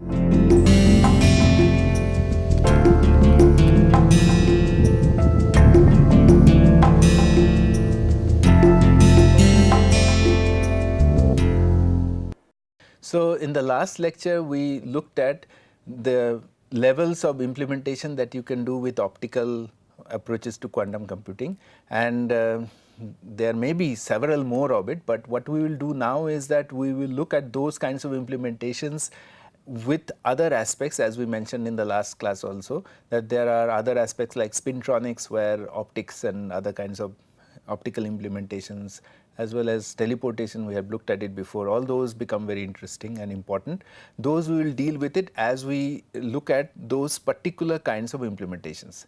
So, in the last lecture we looked at the levels of implementation that you can do with optical approaches to quantum computing, and there may be several more of it, but what we will do now is that we will look at those kinds of implementations with other aspects, as we mentioned in the last class also, that there are other aspects like spintronics where optics and other kinds of optical implementations as well as teleportation, we have looked at it before, all those become very interesting and important. Those we will deal with it as we look at those particular kinds of implementations.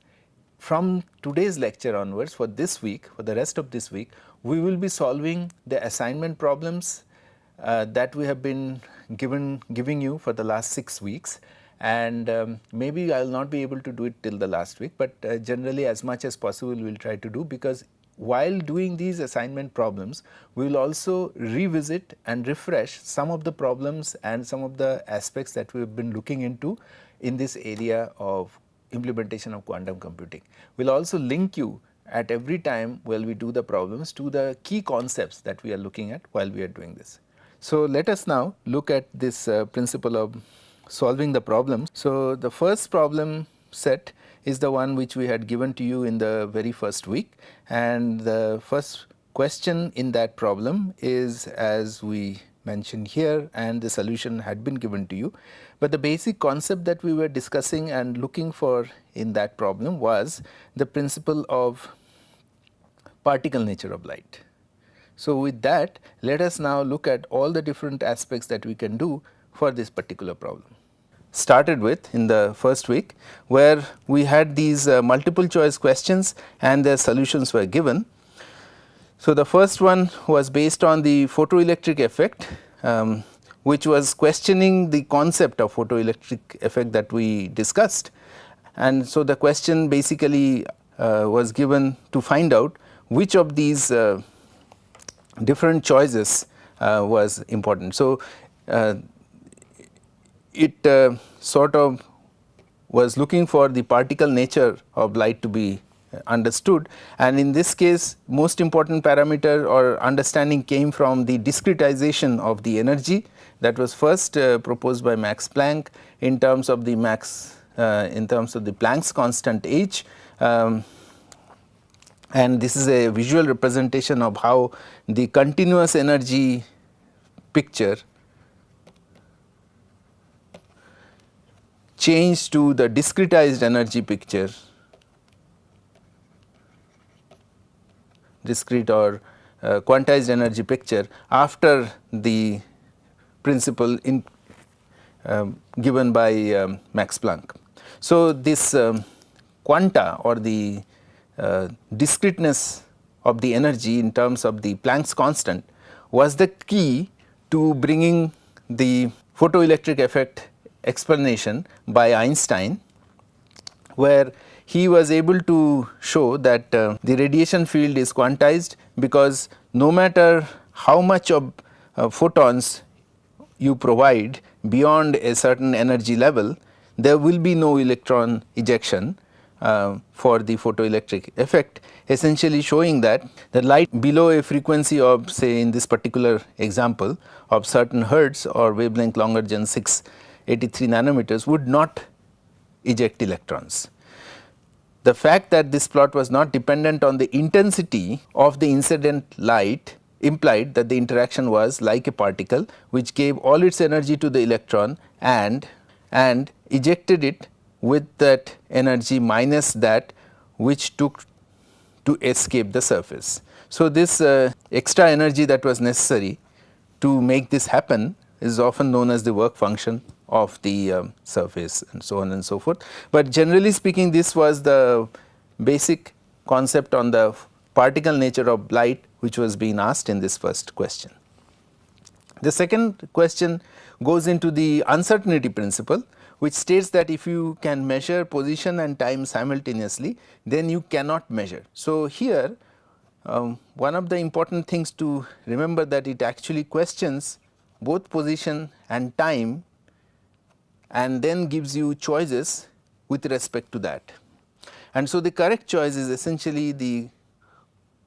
From today's lecture onwards, for this week, for the rest of this week, we will be solving the assignment problems that we have been giving you for the last 6 weeks, and maybe I will not be able to do it till the last week, but generally as much as possible we will try to do, because while doing these assignment problems, we will also revisit and refresh some of the problems and some of the aspects that we have been looking into in this area of implementation of quantum computing. We will also link you at every time while we do the problems to the key concepts that we are looking at while we are doing this. So, let us now look at this principle of solving the problem. So, the first problem set is the one which we had given to you in the very first week, and the first question in that problem is as we mentioned here, and the solution had been given to you. But the basic concept that we were discussing and looking for in that problem was the principle of particle nature of light. So, with that, let us now look at all the different aspects that we can do for this particular problem. Started with in the first week, where we had these multiple choice questions and their solutions were given. So, the first one was based on the photoelectric effect, which was questioning the concept of photoelectric effect that we discussed. And so, the question basically was given to find out which of these different choices was important. So, it sort of was looking for the particle nature of light to be understood, and in this case most important parameter or understanding came from the discretization of the energy that was first proposed by Max Planck in terms of the Planck's constant H, and this is a visual representation of how the continuous energy picture changed to the discretized energy picture, discrete or quantized energy picture after the principle given by Max Planck. So, this quanta or the discreteness of the energy in terms of the Planck's constant was the key to bringing the photoelectric effect explanation by Einstein, where he was able to show that the radiation field is quantized, because no matter how much of photons you provide beyond a certain energy level, there will be no electron ejection for the photoelectric effect, essentially showing that the light below a frequency of, say in this particular example, of certain hertz or wavelength longer than 683 nanometers would not eject electrons. The fact that this plot was not dependent on the intensity of the incident light implied that the interaction was like a particle which gave all its energy to the electron and ejected it with that energy minus that which took to escape the surface. So, this extra energy that was necessary to make this happen is often known as the work function of the surface, and so on and so forth. But generally speaking, this was the basic concept on the particle nature of light which was being asked in this first question. The second question goes into the uncertainty principle, which states that if you can measure position and time simultaneously, then you cannot measure. So, here one of the important things to remember that it actually questions both position and time and then gives you choices with respect to that. And so the correct choice is essentially the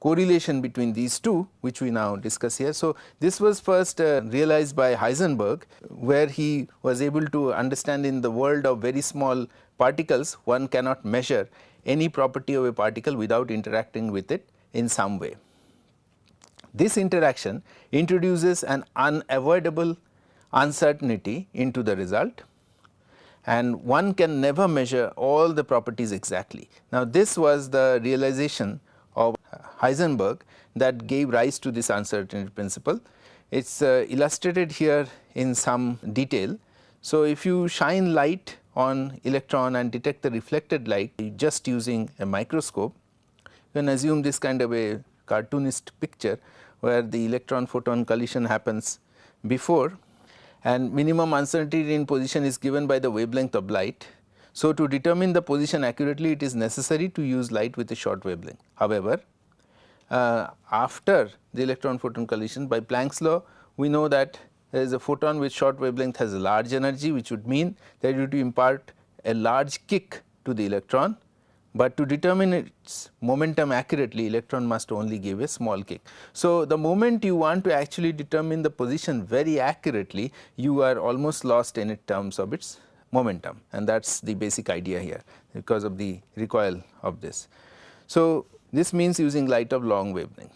correlation between these two, which we now discuss here. So, this was first realized by Heisenberg, where he was able to understand in the world of very small particles, one cannot measure any property of a particle without interacting with it in some way. This interaction introduces an unavoidable uncertainty into the result, and one can never measure all the properties exactly. Now, this was the realization of Heisenberg that gave rise to this uncertainty principle. It is illustrated here in some detail. So, if you shine light on electron and detect the reflected light just using a microscope, you can assume this kind of a cartoonist picture where the electron photon collision happens before, and minimum uncertainty in position is given by the wavelength of light. So, to determine the position accurately, it is necessary to use light with a short wavelength. However, after the electron photon collision, by Planck's law, we know that there is a photon with short wavelength has a large energy, which would mean that you have to impart a large kick to the electron, but to determine its momentum accurately, electron must only give a small kick. So, the moment you want to actually determine the position very accurately, you are almost lost in terms of its momentum, and that is the basic idea here because of the recoil of this. So, this means using light of long wavelength.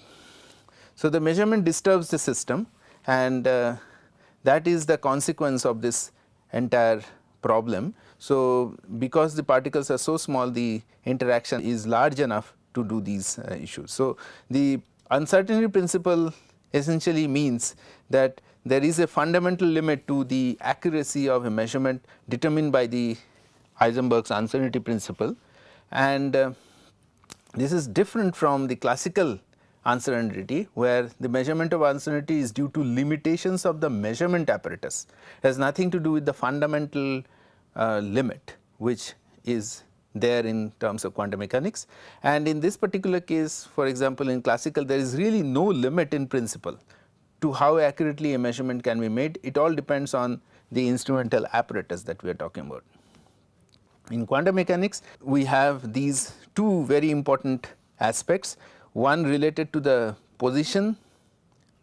So, the measurement disturbs the system, and that is the consequence of this entire problem. So, because the particles are so small, the interaction is large enough to do these issues. So, the uncertainty principle essentially means that there is a fundamental limit to the accuracy of a measurement determined by the Heisenberg's uncertainty principle, and this is different from the classical uncertainty, where the measurement of uncertainty is due to limitations of the measurement apparatus. It has nothing to do with the fundamental limit which is there in terms of quantum mechanics. And in this particular case, for example, in classical, there is really no limit in principle to how accurately a measurement can be made. It all depends on the instrumental apparatus that we are talking about. In quantum mechanics, we have these two very important aspects, one related to the position,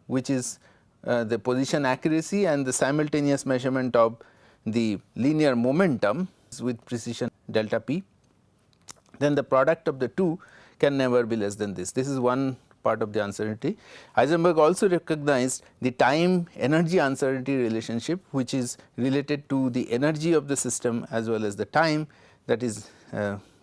which is the position accuracy, and the simultaneous measurement of the linear momentum with precision delta p. Then the product of the two can never be less than this. This is one part of the uncertainty. Heisenberg also recognized the time energy uncertainty relationship, which is related to the energy of the system as well as the time that is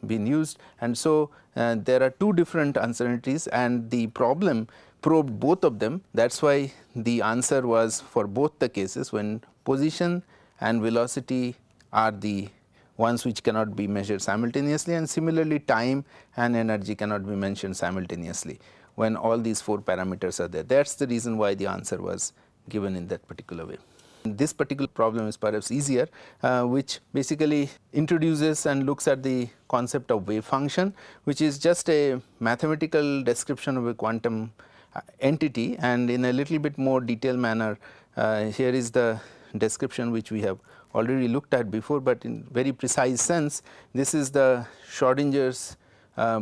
being used, and so there are two different uncertainties, and the problem probed both of them. That is why the answer was for both the cases, when position and velocity are the ones which cannot be measured simultaneously, and similarly time and energy cannot be mentioned simultaneously when all these four parameters are there. That is the reason why the answer was given in that particular way. This particular problem is perhaps easier, which basically introduces and looks at the concept of wave function, which is just a mathematical description of a quantum entity, and in a little bit more detailed manner, here is the description which we have already looked at before, but in very precise sense, this is the Schrödinger's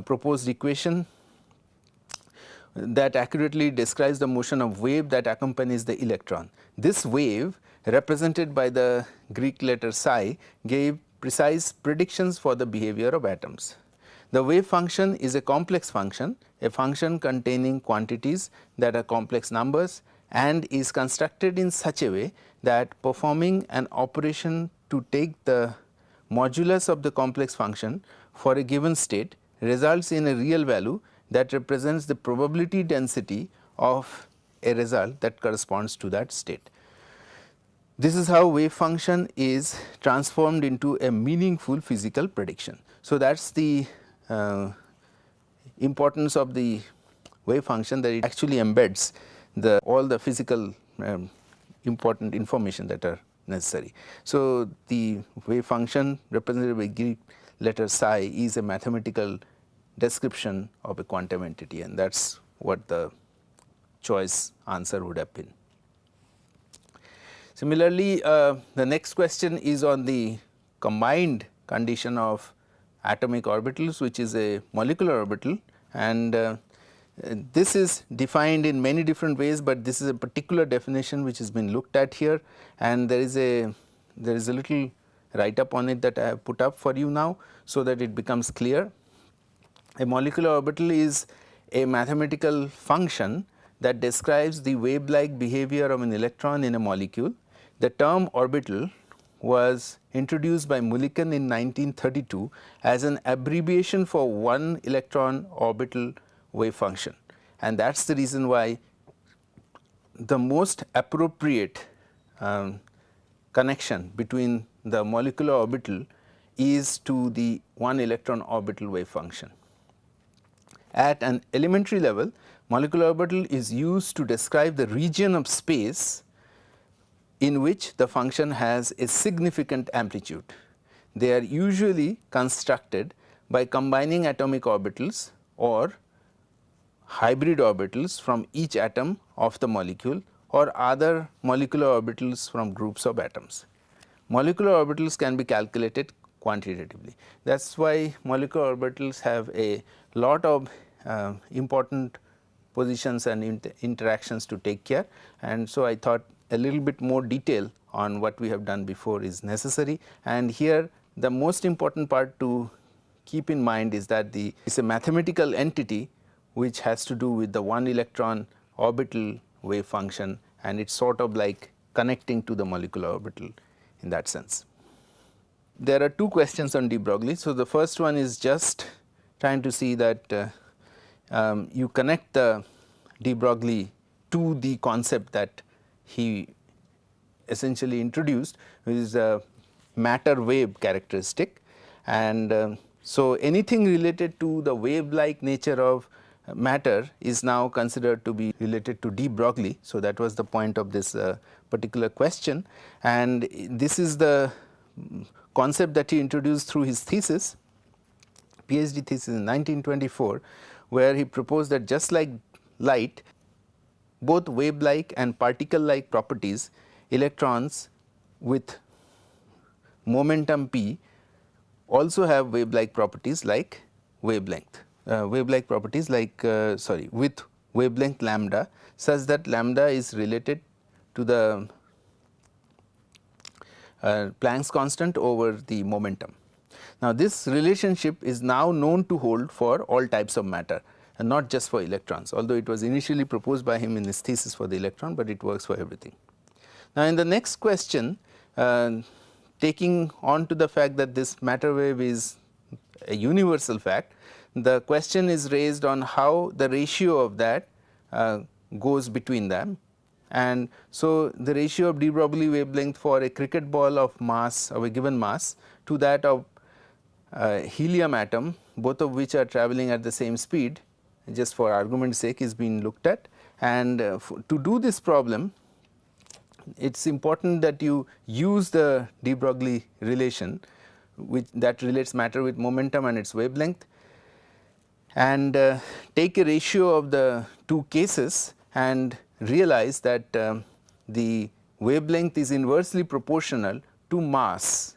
proposed equation that accurately describes the motion of wave that accompanies the electron. This wave, represented by the Greek letter psi, gave precise predictions for the behavior of atoms. The wave function is a complex function, a function containing quantities that are complex numbers, and is constructed in such a way that performing an operation to take the modulus of the complex function for a given state results in a real value that represents the probability density of a result that corresponds to that state. This is how wave function is transformed into a meaningful physical prediction. So, that is the importance of the wave function, that it actually embeds all the physical important information that are necessary. So, the wave function represented by Greek letter psi is a mathematical description of a quantum entity, and that is what the choice answer would have been. Similarly, the next question is on the combined condition of atomic orbitals, which is a molecular orbital, and this is defined in many different ways, but this is a particular definition which has been looked at here, and there is a little write up on it that I have put up for you now, so that it becomes clear. A molecular orbital is a mathematical function that describes the wave-like behavior of an electron in a molecule. The term orbital was introduced by Mulliken in 1932 as an abbreviation for one electron orbital wave function, and that is the reason why the most appropriate connection between the molecular orbital is to the one electron orbital wave function. At an elementary level, molecular orbital is used to describe the region of space in which the function has a significant amplitude. They are usually constructed by combining atomic orbitals or hybrid orbitals from each atom of the molecule or other molecular orbitals from groups of atoms. Molecular orbitals can be calculated quantitatively. That is why molecular orbitals have a lot of important positions and interactions to take care, and so I thought a little bit more detail on what we have done before is necessary. And here the most important part to keep in mind is that it is a mathematical entity which has to do with the one electron orbital wave function, and it is sort of like connecting to the molecular orbital in that sense. There are two questions on de Broglie. So, the first one is just trying to see that you connect the de Broglie to the concept that he essentially introduced, which is a matter wave characteristic, and so anything related to the wave like nature of matter is now considered to be related to de Broglie. So, that was the point of this particular question, and this is the concept that he introduced through his thesis, PhD thesis in 1924, where he proposed that just like light, both wave like and particle like properties, electrons with momentum p also have wave like properties like wavelength, with wavelength lambda, such that lambda is related to the Planck's constant over the momentum. Now, this relationship is now known to hold for all types of matter and not just for electrons, although it was initially proposed by him in his thesis for the electron, but it works for everything. Now, in the next question, taking on to the fact that this matter wave is a universal fact, the question is raised on how the ratio of that goes between them. And so, the ratio of de Broglie wavelength for a cricket ball of mass, of a given mass, to that of helium atom, both of which are travelling at the same speed, just for argument's sake, is being looked at. And to do this problem, it is important that you use the de Broglie relation, which that relates matter with momentum and its wavelength, and take a ratio of the two cases and realize that the wavelength is inversely proportional to mass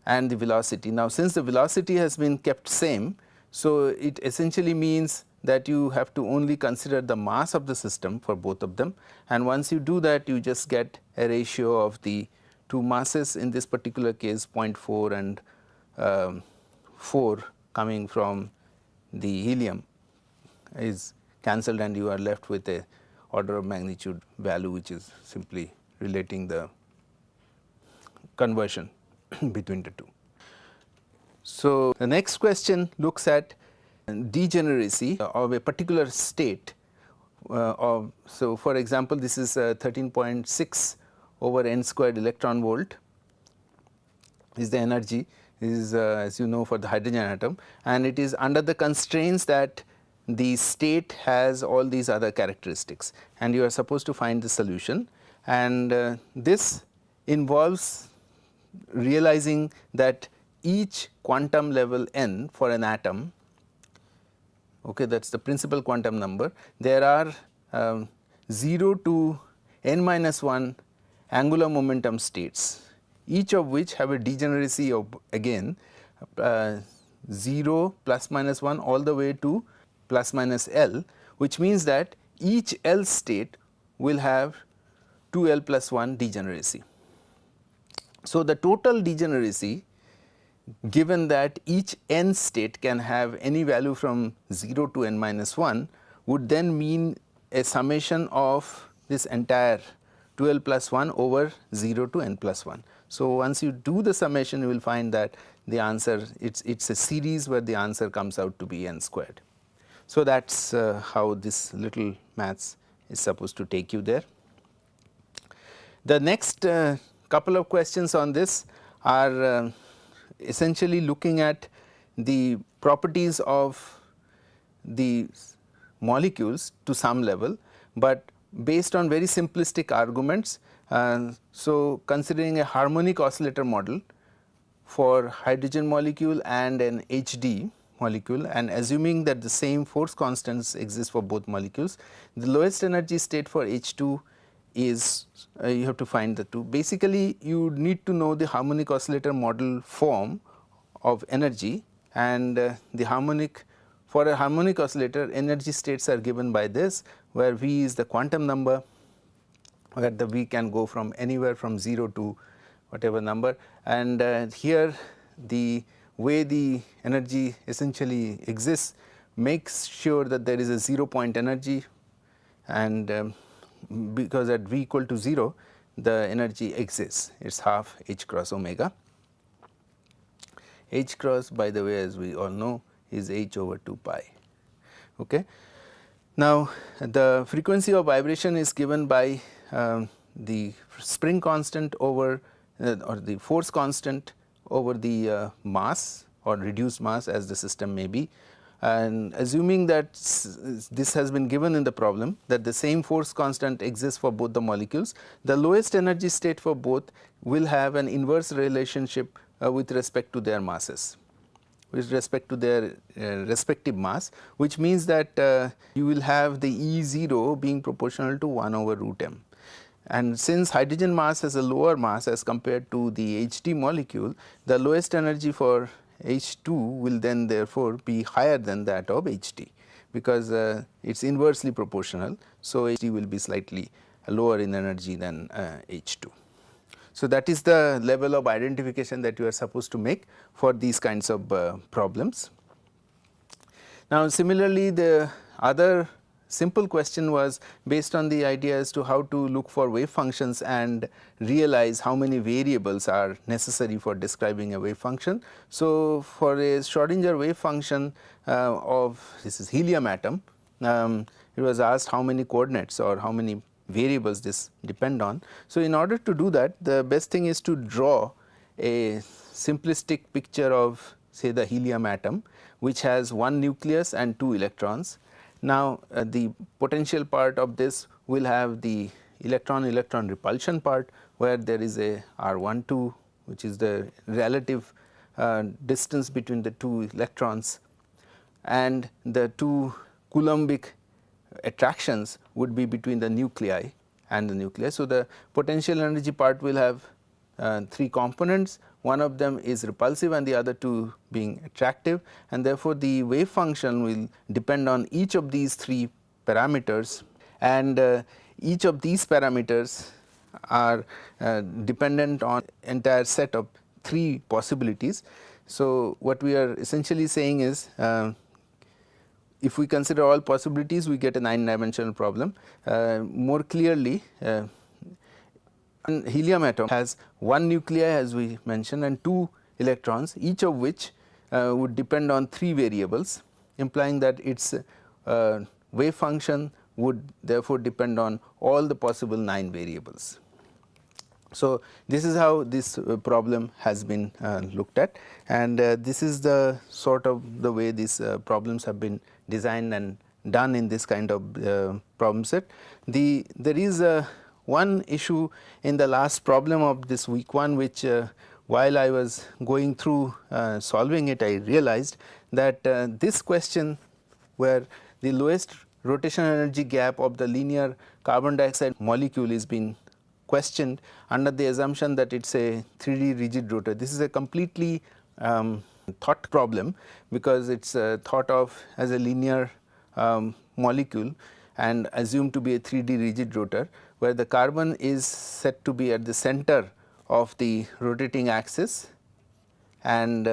and the velocity. Now, since the velocity has been kept same, so it essentially means that you have to only consider the mass of the system for both of them, and once you do that, you just get a ratio of the two masses, in this particular case 0.4 and 4 coming from the helium is cancelled, and you are left with a order of magnitude value which is simply relating the conversion between the two. So, the next question looks at degeneracy of a particular state so for example, this is 13.6 over n squared electron volt is the energy, is as you know, for the hydrogen atom, and it is under the constraints that the state has all these other characteristics, and you are supposed to find the solution, and this involves realizing that each quantum level n for an atom, okay, that is the principal quantum number, there are 0 to n minus 1 angular momentum states, each of which have a degeneracy of again 0 plus minus 1 all the way to plus minus L, which means that each L state will have 2L plus 1 degeneracy. So, the total degeneracy, given that each n state can have any value from 0 to n minus 1, would then mean a summation of this entire 2L plus 1 over 0 to n plus 1. So, once you do the summation, you will find that the answer, it's a series where the answer comes out to be n squared. So, that is how this little maths is supposed to take you there. The next couple of questions on this are essentially looking at the properties of the molecules to some level, but based on very simplistic arguments. So, considering a harmonic oscillator model for hydrogen molecule and an HD molecule, and assuming that the same force constants exist for both molecules, the lowest energy state for H2 is you have to find the two. Basically, you need to know the harmonic oscillator model form of energy, and the harmonic, for a harmonic oscillator, energy states are given by this, where V is the quantum number, where the V can go from anywhere from 0 to whatever number, and here the way the energy essentially exists makes sure that there is a 0 point energy, and because at V equal to 0 the energy exists, it is half h cross omega. H cross, by the way, as we all know, is h over 2 pi. Okay. Now, the frequency of vibration is given by the spring constant over or the force constant over the mass or reduced mass as the system may be, and assuming that this has been given in the problem, that the same force constant exists for both the molecules, the lowest energy state for both will have an inverse relationship with respect to their masses, with respect to their respective mass, which means that you will have the E0 being proportional to 1 over root m. And since hydrogen mass has a lower mass as compared to the HD molecule, the lowest energy for H2 will then therefore be higher than that of HD, because it is inversely proportional. So, HD will be slightly lower in energy than H2. So, that is the level of identification that you are supposed to make for these kinds of problems. Now, similarly, the other simple question was based on the idea as to how to look for wave functions and realize how many variables are necessary for describing a wave function. So, for a Schrödinger wave function of this is helium atom, it was asked how many coordinates or how many variables this depend on. So, in order to do that, the best thing is to draw a simplistic picture of, say, the helium atom, which has one nucleus and 2 electrons. Now, the potential part of this will have the electron-electron repulsion part, where there is a R12, which is the relative distance between the 2 electrons, and the 2 Coulombic attractions would be between the nuclei and the nucleus. So, the potential energy part will have 3 components, one of them is repulsive and the other 2 being attractive, and therefore, the wave function will depend on each of these 3 parameters, and each of these parameters are dependent on entire set of 3 possibilities. So, what we are essentially saying is if we consider all possibilities, we get a 9-dimensional problem. More clearly, helium atom has one nuclei, as we mentioned, and 2 electrons, each of which would depend on 3 variables, implying that its wave function would therefore depend on all the possible 9 variables. So, this is how this problem has been looked at, and this is the sort of the way these problems have been designed and done in this kind of problem set. There is one issue in the last problem of this week 1, which while I was going through solving it, I realized that this question, where the lowest rotational energy gap of the linear carbon dioxide molecule is being questioned under the assumption that it is a 3D rigid rotor. This is a completely thought problem, because it is thought of as a linear molecule and assumed to be a 3D rigid rotor, where the carbon is said to be at the center of the rotating axis, and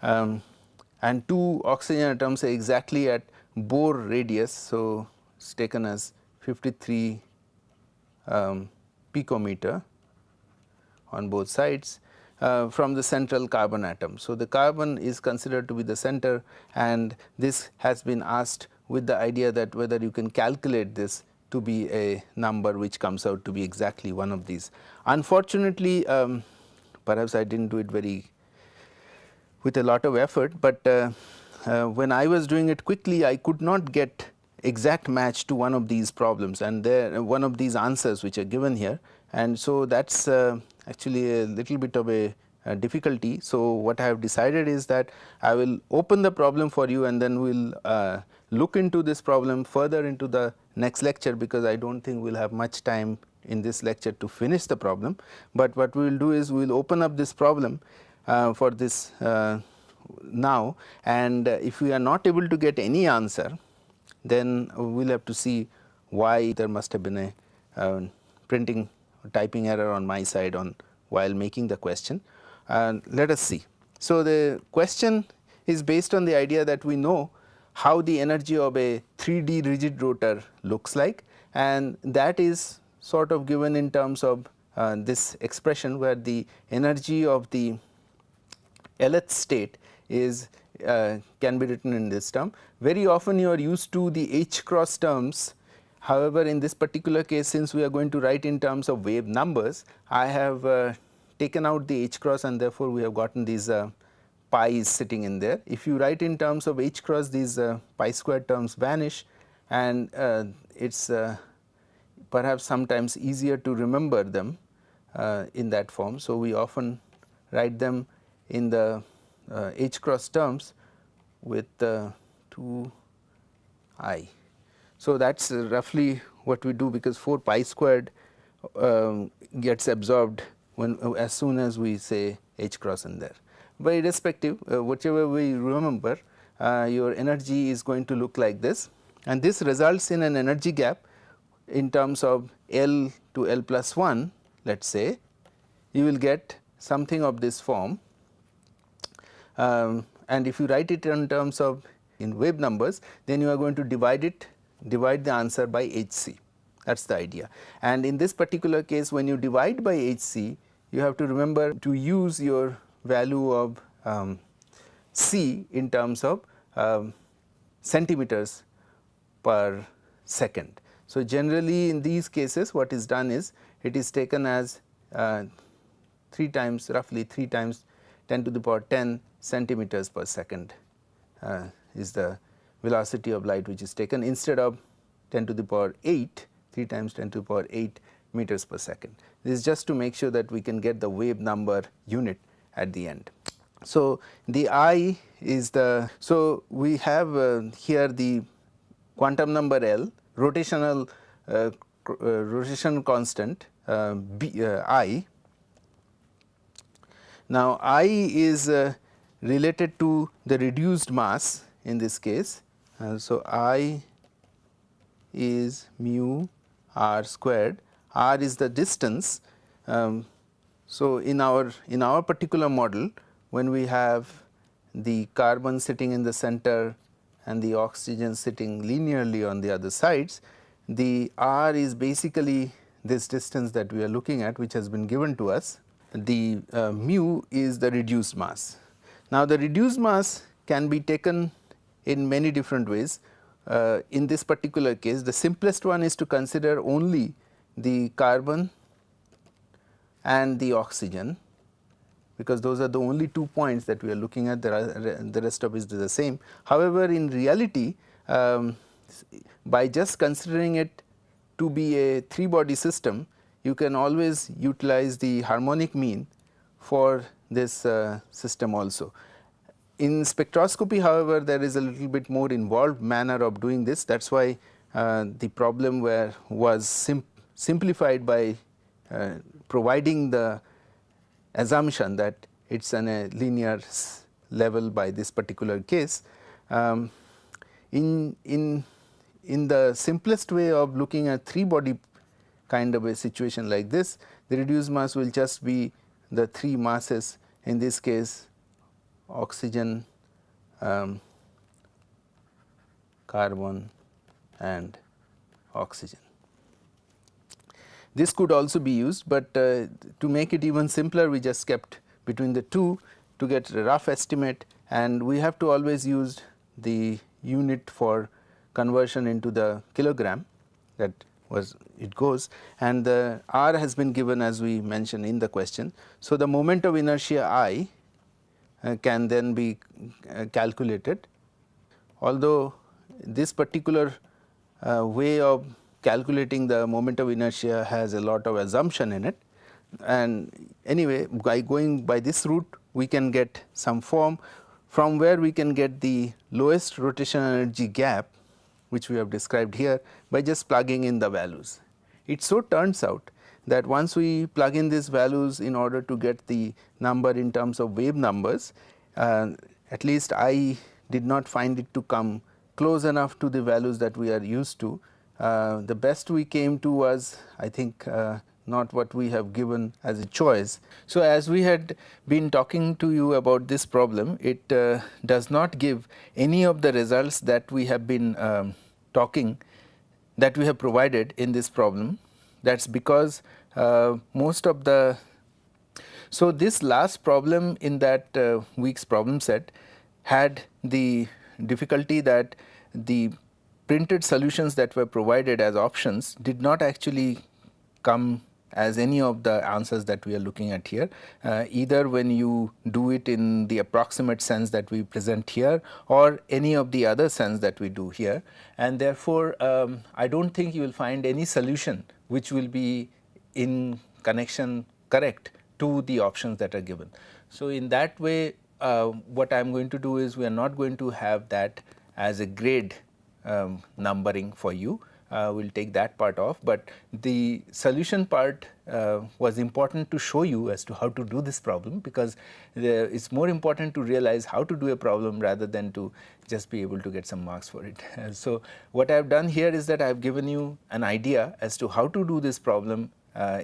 and two oxygen atoms are exactly at Bohr radius. So, it is taken as 53 picometer on both sides from the central carbon atom. So, the carbon is considered to be the center, and this has been asked with the idea that whether you can calculate this to be a number which comes out to be exactly one of these. Unfortunately, perhaps I did not do it with a lot of effort, but when I was doing it quickly, I could not get exact match to one of these problems, and there one of these answers which are given here, and so that is actually a little bit of a difficulty. So, what I have decided is that I will open the problem for you, and then we will look into this problem further into the next lecture, because I do not think we will have much time in this lecture to finish the problem. But what we will do is we will open up this problem for this now, and if we are not able to get any answer, then we will have to see why there must have been a printing typing error on my side on while making the question. Let us see. So, the question is based on the idea that we know how the energy of a 3D rigid rotor looks like, and that is sort of given in terms of this expression, where the energy of the Lth state is can be written in this term. Very often you are used to the h cross terms. However, in this particular case, since we are going to write in terms of wave numbers, I have taken out the h cross, and therefore, we have gotten these pi's sitting in there. If you write in terms of h cross, these pi square terms vanish, and it is perhaps sometimes easier to remember them in that form. So, we often write them in the h cross terms with 2 I. So, that is roughly what we do, because 4 pi squared gets absorbed when as soon as we say h cross in there. But irrespective, whichever we remember, your energy is going to look like this, and this results in an energy gap in terms of L to L plus 1. Let us say you will get something of this form. And if you write it in terms of in wave numbers, then you are going to divide the answer by Hc. That is the idea. And in this particular case, when you divide by Hc, you have to remember to use your value of C in terms of centimeters per second. So, generally in these cases, what is done is it is taken as 3 times, roughly 3 times 10 to the power 10 centimeters per second is the velocity of light which is taken, instead of 10 to the power 8, 3 times 10 to the power 8 meters per second. This is just to make sure that we can get the wave number unit at the end. So, the I is the, so we have here the quantum number L, rotational rotation constant I. Now, I is related to the reduced mass in this case. So, I is mu r squared, r is the distance. So, in our particular model, when we have the carbon sitting in the center and the oxygen sitting linearly on the other sides, the r is basically this distance that we are looking at, which has been given to us. The mu is the reduced mass. Now, the reduced mass can be taken in many different ways. In this particular case, the simplest one is to consider only the carbon and the oxygen, because those are the only 2 points that we are looking at, the rest of it is the same. However, in reality, by just considering it to be a 3 body system, you can always utilize the harmonic mean for this system also. In spectroscopy, however, there is a little bit more involved manner of doing this. That is why the problem was simplified by providing the assumption that it is a linear level by this particular case. In the simplest way of looking at 3 body kind of a situation like this, the reduced mass will just be the 3 masses, in this case oxygen, carbon and oxygen. This could also be used, but to make it even simpler, we just kept between the two to get a rough estimate, and we have to always use the unit for conversion into the kilogram, that was it goes, and the R has been given as we mentioned in the question. So, the moment of inertia I can then be calculated, although this particular way of calculating the moment of inertia has a lot of assumption in it, and anyway by going by this route we can get some form from where we can get the lowest rotational energy gap, which we have described here, by just plugging in the values. It so turns out that once we plug in these values in order to get the number in terms of wave numbers, at least I did not find it to come close enough to the values that we are used to. The best we came to was, I think, not what we have given as a choice. So, as we had been talking to you about this problem, it does not give any of the results that we have been that we have provided in this problem. That is because most of the, so this last problem in that week's problem set had the difficulty that the printed solutions that were provided as options did not actually come as any of the answers that we are looking at here, either when you do it in the approximate sense that we present here or any of the other sense that we do here, and therefore, I do not think you will find any solution which will be in connection correct to the options that are given. So, in that way, what I am going to do is we are not going to have that as a grade numbering for you. We will take that part off, but the solution part was important to show you as to how to do this problem, because it is more important to realize how to do a problem rather than to just be able to get some marks for it. So, what I have done here is that I have given you an idea as to how to do this problem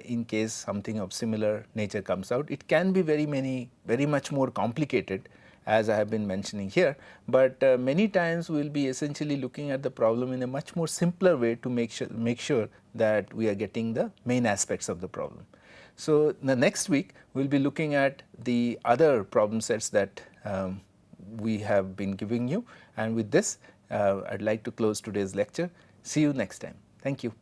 in case something of similar nature comes out. It can be very much more complicated, as I have been mentioning here, but many times we will be essentially looking at the problem in a much more simpler way to make sure that we are getting the main aspects of the problem. So, the next week we will be looking at the other problem sets that we have been giving you, and with this I would like to close today's lecture. See you next time. Thank you.